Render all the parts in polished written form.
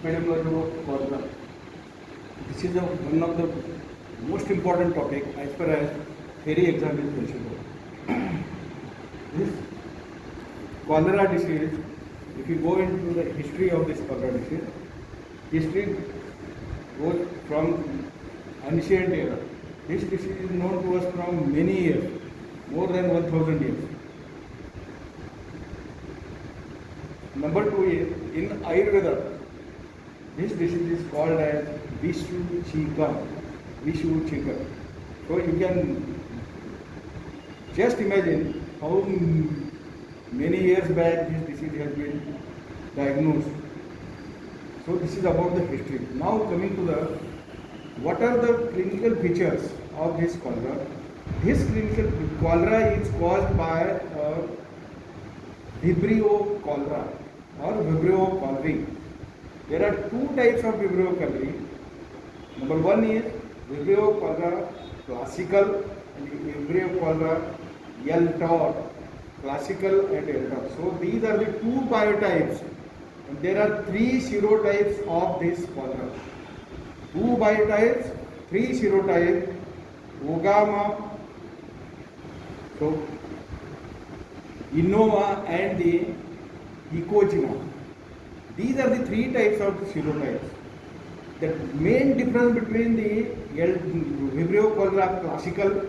epidemiology of cholera. This is one of the most important topic as far as theory exam is concerned. This cholera disease, if you go into the history of this cholera disease, history goes from ancient era. This disease is known to us from many years, more than 1000 years. Number two is, in Ayurveda, this disease is called as Vishuchika. Vishuchika. So you can just imagine how many years back this disease has been diagnosed. So this is about the history. Now coming to the, what are the clinical features of this cholera? This clinical cholera is caused by Vibrio cholera or Vibrio cholerae. There are two types of Vibrio cholerae. Number one is Vibrio cholera classical and Vibrio cholera L-TOR, classical and L-TOR. So these are the two biotypes, and there are three serotypes of this cholera. Two biotypes, three serotypes, Ogama, so Innova and the Ecogena. These are the three types of serotypes. The main difference between the Vibrio cholera classical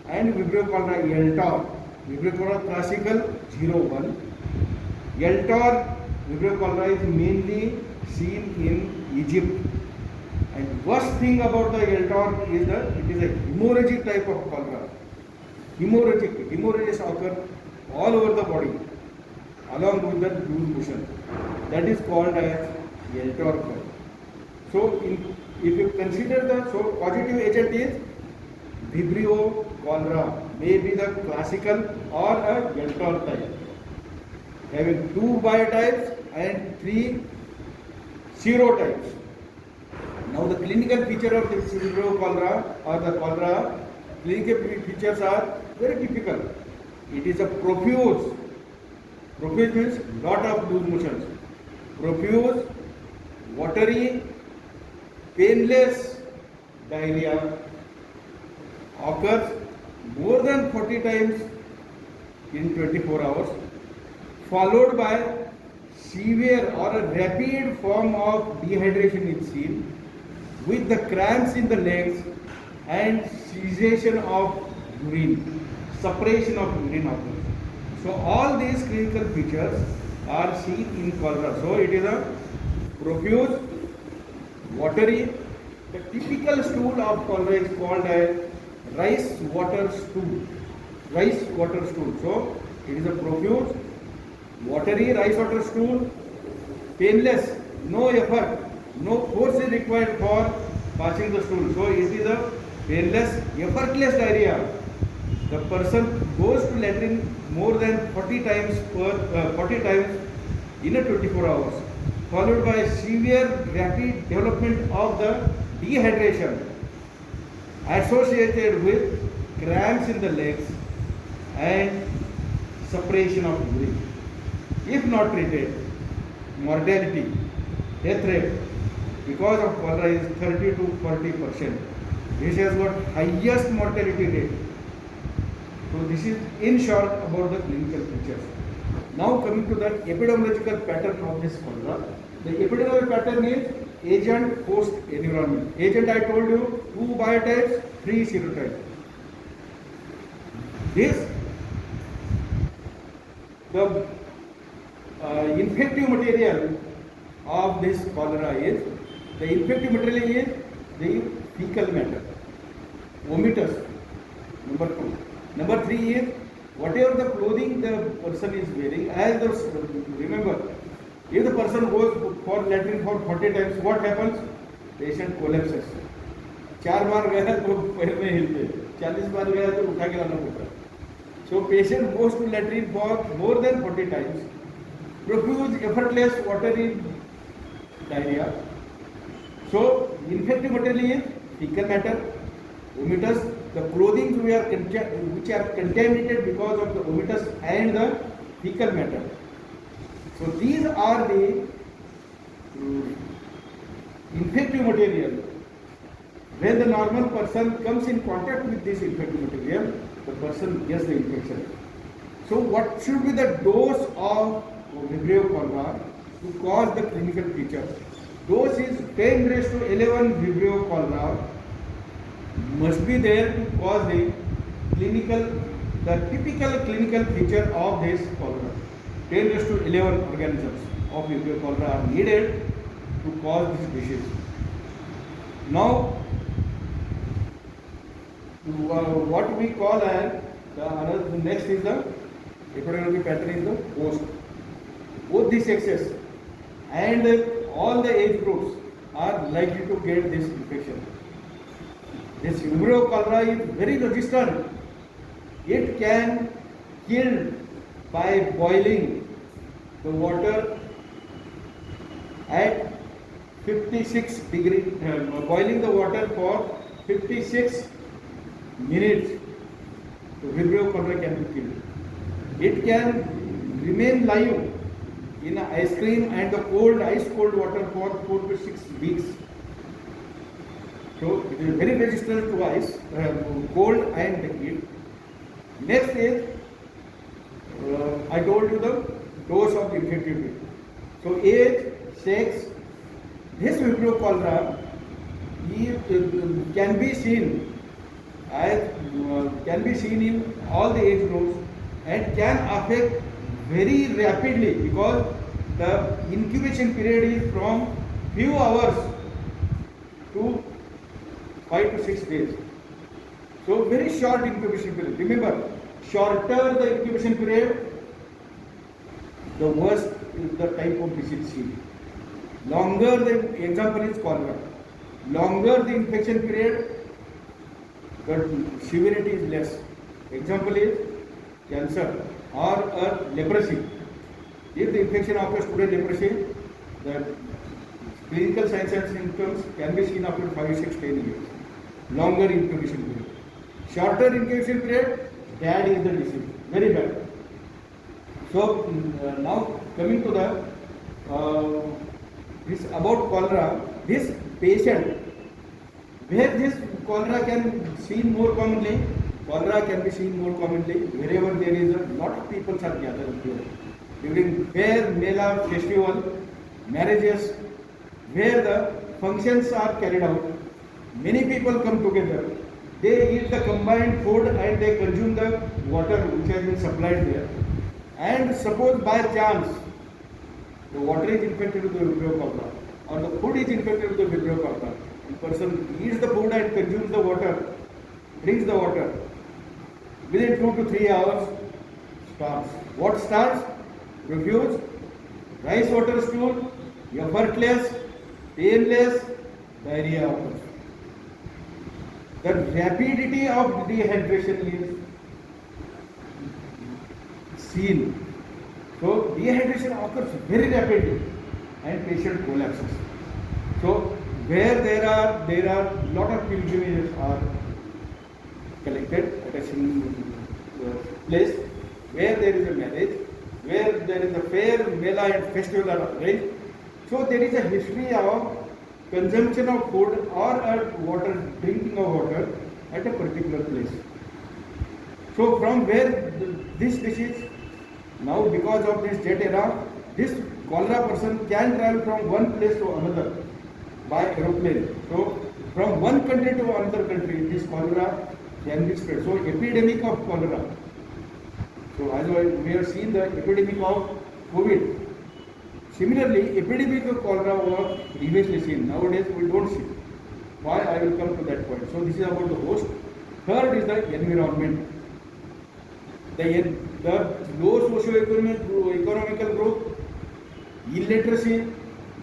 and Vibrio cholera L-TOR. Vibrio cholera classical 01. L-TOR Vibrio cholera is mainly seen in Egypt. And worst thing about the L-TOR is that it is a hemorrhagic type of cholera. Hemorrhages occur all over the body along with the loose motion. That is called as L-TOR cholera. So if you consider the positive agent is Vibrio cholera, may be the classical or a L-TOR type, having two biotypes and three serotypes. Now the clinical feature of this Vibrio cholera or the cholera, clinical features are very typical. It is a profuse means lot of loose motions, profuse, watery, painless diarrhea, occurs more than 40 times in 24 hours, followed by severe or a rapid form of dehydration is seen, with the cramps in the legs and cessation of urine, suppression of urine occurs. So all these clinical features are seen in cholera. So it is a profuse, watery. The typical stool of cholera is called as rice water stool. Rice water stool. So it is a profuse, watery rice water stool, painless, no effort, no force is required for passing the stool. So it is a painless, effortless diarrhea. The person goes to latrine more than 40 times in a 24 hours, followed by severe rapid development of the dehydration associated with cramps in the legs and suppression of urine. If not treated, mortality, death rate because of cholera is 30 to 40%. This has got highest mortality rate. So this is in short about the clinical features. Now coming to the epidemiological pattern of this cholera. The epidemiological pattern is agent, host, environment. Agent I told you, two biotypes, three serotypes. This, the infective material of this cholera is, the infective material is the fecal matter, vomitus, number two. Number three is whatever the clothing the person is wearing, as the, remember, if the person goes for latrine for 40 times, what happens? Patient collapses. 4 बार गया तो पैर में हिलते, 40 बार गया तो उठा के लाना पड़ता. So patient goes to latrine for more than 40 times. Profuse, effortless, watery diarrhea. So infective material is fecal matter, vomitus, the clothing which are contaminated because of the vomitus and the fecal matter. So these are the infective material. When the normal person comes in contact with this infective material, the person gets the infection. So what should be the dose of Vibrio cholera to cause the clinical feature? Dose is 10 raised to 11 Vibrio cholera must be there to cause the typical clinical feature of this cholera. 10 raised to 11 organisms of Vibrio cholera are needed to cause this disease. Now, what we call as the next is the epidemiology pattern is the host. Both the sexes and all the age groups are likely to get this infection. This Vibrio cholera is very resistant. It can kill by boiling the water at 56 degree, boiling the water for 56 minutes. So Vibrio cholera can be killed. It can remain live in ice cream and the ice cold water for 4 to 6 weeks. So it is very resistant to ice, cold and heat. Next is, I told you the dose of infectivity. So age, sex, this Vibrio cholera can be seen in all the age groups and can affect very rapidly because the incubation period is from few hours to 5 to 6 days. So very short incubation period. Remember, shorter the incubation period, the worse is the type of disease seen. Longer the example is cholera. Longer the infection period, the severity is less. Example is cancer or leprosy. If the infection occurs today, leprosy, the clinical signs and symptoms can be seen after 5, 6, 10 years. Longer incubation period. Shorter incubation period, bad is the disease, very bad. So now coming to the this about cholera, this patient where this cholera can be seen more commonly. Cholera can be seen more commonly wherever there is a lot of people are gathered here. During fair Mela festival, marriages, where the functions are carried out, many people come together. They eat the combined food and they consume the water which has been supplied there. And suppose by chance the water is infected with the Vibrio cholera or the food is infected with the Vibrio cholera, the person eats the food and consumes the water, drinks the water. Within 2 to 3 hours, starts. What starts? Refuse, rice water stool, effortless, painless, diarrhea occurs. The rapidity of dehydration is seen. So dehydration occurs very rapidly and patient collapses. So where there are lot of pilgrimages are collected at a single place, where there is a marriage, where there is a fair, Mela and festival are arranged. So there is a history of consumption of food or water, drinking of water at a particular place. So from where this disease, now because of this jet era, this cholera person can travel from one place to another by aeroplane. So from one country to another country, this cholera can be spread. So epidemic of cholera. So as we have seen the epidemic of COVID. Similarly, epidemic of cholera was previously seen. Nowadays we don't see. Why? I will come to that point. So this is about the host. Third is the environment. The low socio-economical group, illiteracy,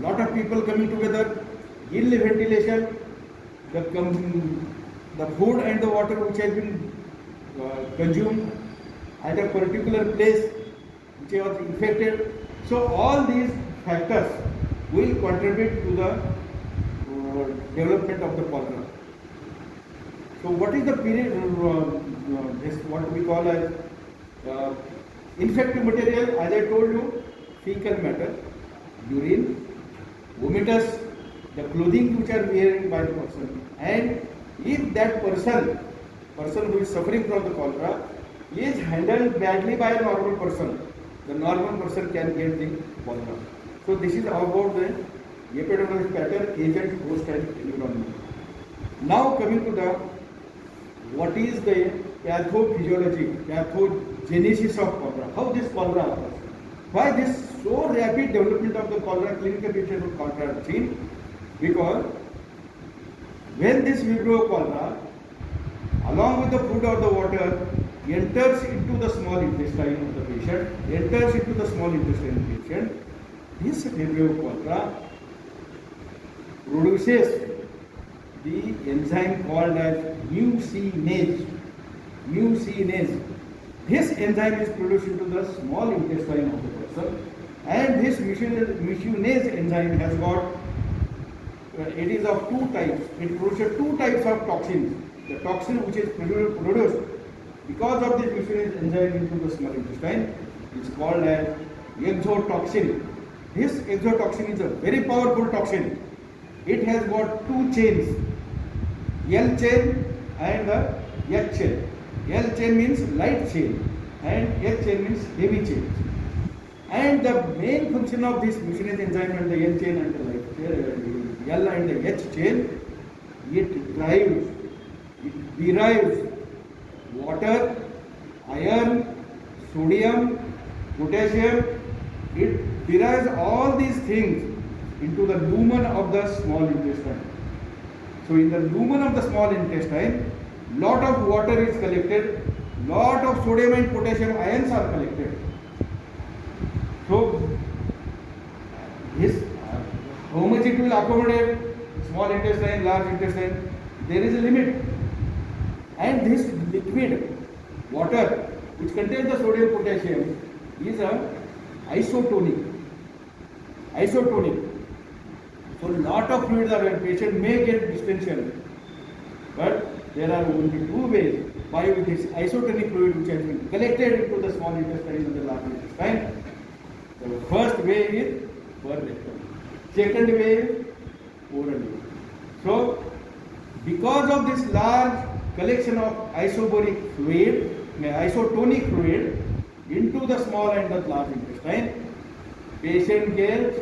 lot of people coming together, ill ventilation, the food and the water which has been consumed at a particular place which was infected. So all these factors will contribute to the development of the cholera. So what is the period, this what we call as infective material? As I told you, fecal matter, urine, vomitus, the clothing which are wearing by the person, and if that person who is suffering from the cholera is handled badly by a normal person, the normal person can get the cholera. So this is about the epidemiologic pattern, agent, host and environment. Now coming to the what is the pathophysiology, pathogenesis of cholera, how this cholera occurs, why this so rapid development of the cholera, clinical picture of cholera is seen, because when this Vibrio cholera along with the food or the water enters into the small intestine of the patient, this Vibrio cholera produces the enzyme called as mucinase. This enzyme is produced into the small intestine of the person, and this mucinase enzyme has got, it is of two types. It produces two types of toxins. The toxin which is produced because of this mucinase enzyme into the small intestine is called as exotoxin. This exotoxin is a very powerful toxin. It has got two chains, L chain and the H chain. L chain means light chain and H chain means heavy chain. And the main function of this mucinase enzyme and the L chain and the light chain, L and the H chain, it derives water, iron, sodium, potassium. It derives all these things into the lumen of the small intestine. So in the lumen of the small intestine, lot of water is collected, lot of sodium and potassium ions are collected. So this how much it will accommodate, small intestine, large intestine, there is a limit. And this liquid water which contains the sodium potassium is a isotonic. So lot of fluids are, patient may get distension, but there are only two ways by this isotonic fluid which has been collected into the small intestine and the large intestine. The first way is per rectum. Second way is orally. So because of this large collection of isotonic fluid into the small and the large intestine, patient gets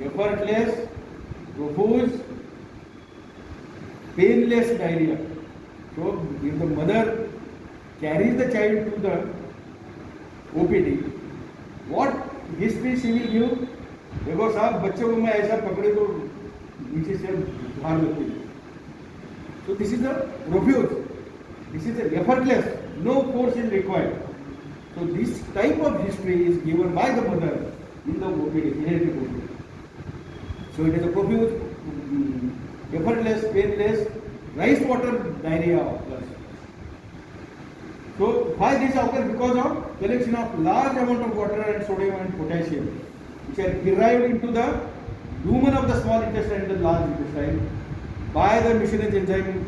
effortless, profuse, painless diarrhea. So if the mother carries the child to the OPD, what history she will give? देखो साहब बच्चों को मैं ऐसा पकड़े तो नीचे से बाहर लगती है. So this is the profuse, this is the effortless, no force is required. So this type of history is given by the mother in the OPD, pediatric OPD. So it is a profuse, effortless, painless, rice water diarrhea occurs. So why this occurs? Because of collection of large amount of water and sodium and potassium which are derived into the lumen of the small intestine and the large intestine by the mucinase enzyme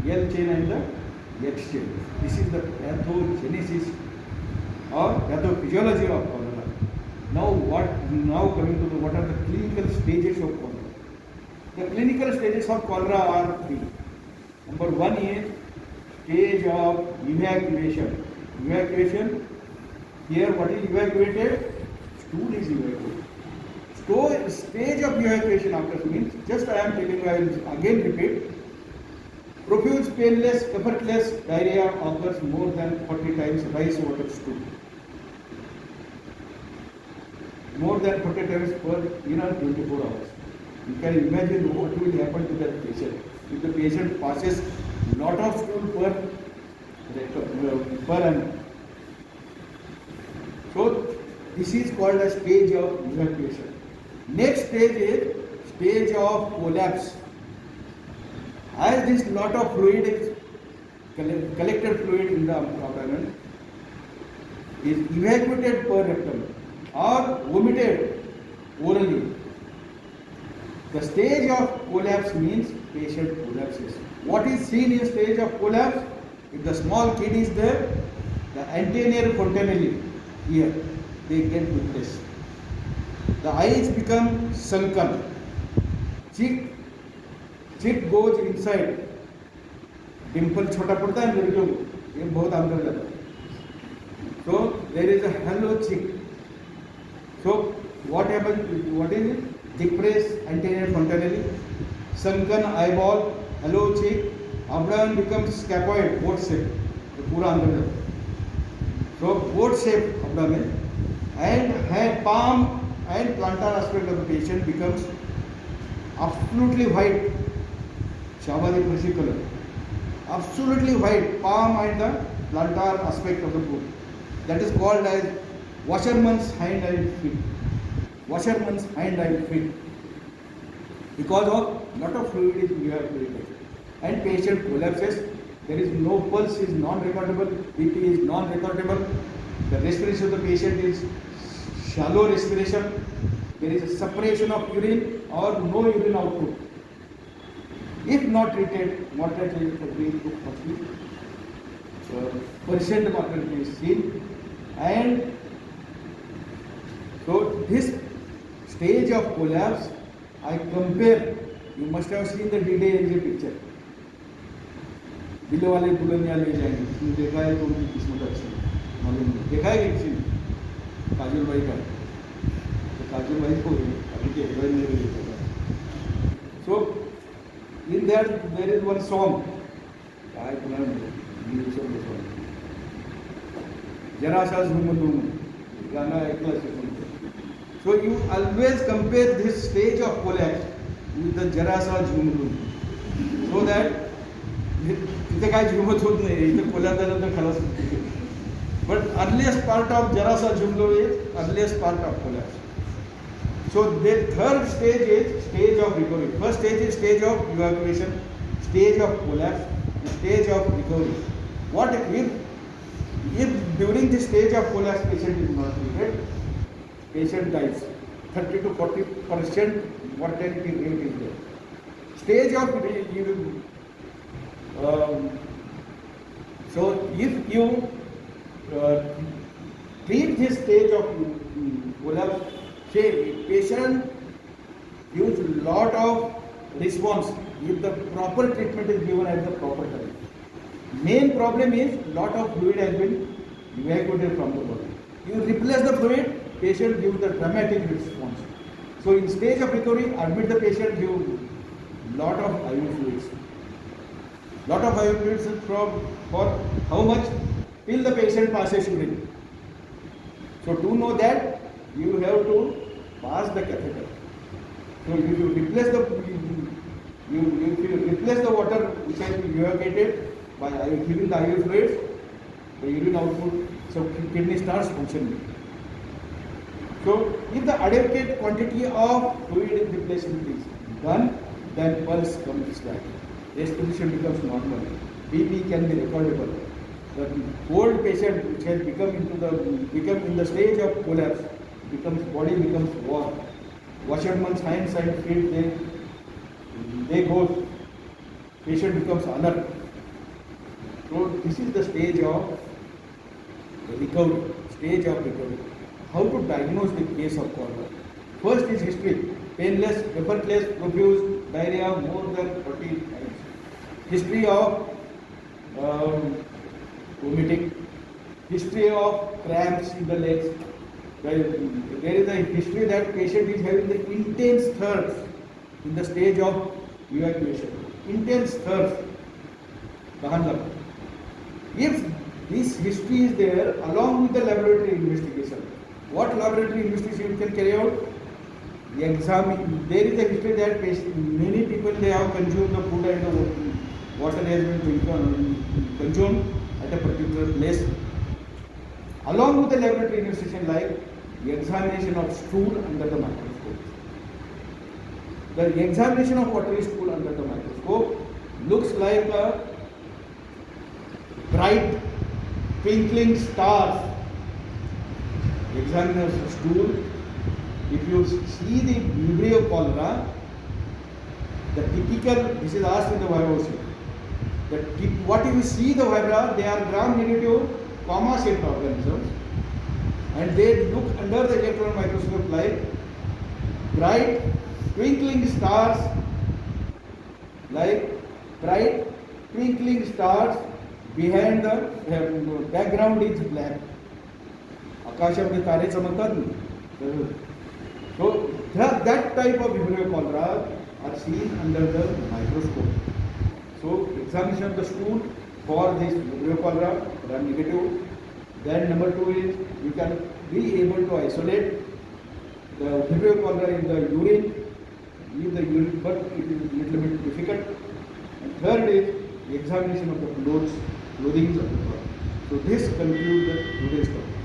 L chain and the X chain. This is the pathogenesis or pathophysiology of cholera. Now coming to what are the clinical stages of cholera. The clinical stages of cholera are three. Number one is stage of evacuation. Here what is evacuated? Stool is evacuated. Stage of evacuation occurs means, just I am telling you, I will again repeat. Profuse, painless, effortless diarrhea occurs more than 40 times rice water stool. More than 40 times per 24 hours. You can imagine what will happen to that patient. If the patient passes lot of stool per annum. So this is called a stage of evacuation. Next stage is stage of collapse. As this lot of fluid is collected fluid in the abdomen is evacuated per rectum or vomited orally. The stage of collapse means patient collapses. What is seen in stage of collapse? If the small kid is there, the anterior fontanelle here, they get weakness. The eyes become sunken, cheek चिक goes inside, Dimple छोटा पड़ता है लड़कियों को, ये बहुत अंदर जाता है. So there is a hollow cheek. So what happens? What is it? Depressed anterior frontally, sunken eyeball, hollow cheek, abdomen becomes scaphoid, boat shape. तो पूरा अंदर जाता है. So boat shape abdomen and hand, palm and plantar aspect of the patient becomes absolutely white. Shabadi Prasi color. Absolutely white, palm and the plantar aspect of the foot. That is called as washerman's hand and feet. Washerman's hand and feet. Because of lot of fluid is evacuated and patient collapses. There is no pulse, is non-recordable, BP is non-recordable. The respiration of the patient is shallow respiration. There is a separation of urine or no urine output. If not treated, mortality is to 40% mortality is seen. And so this stage of collapse, I compare, you must have seen the D-Day NG picture. Delhi वाले दुल्हनिया ले जाएंगे, तुमने देखा है तो उनकी किस्मत अच्छी मालूम नहीं. देखा है कि काजल भाई का, तो काजल भाई को अभी के हेरोइन ने भी देखा था. So in there is one song. काय पुन्हा न्यूजवर सॉन्ग, जरासा झुमधुम, गाणं ऐकलं असेल. So you always compare this stage of collapse with the जरासा झुमधुम, so that तिथे काय झुमत होत नाही, इथे collapse झाल्यानंतर खलास होते. But earliest part of जरासा झुमलो is earliest part of collapse. So the third stage is stage of recovery. First stage is stage of evacuation, stage of collapse, stage of recovery. What if during the stage of collapse patient is not treated, patient dies. 30 to 40% mortality rate is there. Stage of so if you treat this stage of collapse, say patient gives lot of response if the proper treatment is given at the proper time. Main problem is lot of fluid has been evacuated from the body. You replace the fluid, patient gives the dramatic response. So in stage of recovery, admit the patient, give lot of IV fluids. Lot of IV fluids for how much? Till the patient passes urine. So to know that, you have to pass the catheter. So if you replace the water which has been evacuated by giving the IV fluids, the urine output, so kidney starts functioning. So if the adequate quantity of fluid in replacement is done, then pulse comes back, respiration becomes normal, BP can be recordable. The cold patient which has become in the stage of collapse, body becomes warm. Washerman's hands and feet, they go. Patient becomes alert. So this is the stage of recovery. How to diagnose the case of cholera? First is history. Painless, effortless, profuse diarrhea more than 40 times. History of vomiting. History of cramps in the legs. There is a history that patient is having the intense thirst in the stage of evacuation. Intense thirst. If this history is there along with the laboratory investigation, what laboratory investigation you can carry out? There is a history that many people they have consumed the food and the water has been consumed at a particular place. Along with the laboratory investigation, like the examination of stool under the microscope. The examination of watery stool under the microscope looks like a bright twinkling stars. Examine the stool. If you see the Vibrio cholera, the typical, this is asked in the biopsy. What if you see the vibra, they are gram-negative, comma-shaped organisms, and they look under the electron microscope like bright twinkling stars like bright twinkling stars behind the background is black. आकाशामध्ये तारे चमकतात ना. So that type of Vibrio cholera are seen under the microscope. So examination of the stool for this Vibrio cholera are negative. Then number 2 is you can be able to isolate the Vibrio cholera in the urine, but it is little bit difficult. And third is the examination of the clothing of the body. So this concludes the today's talk.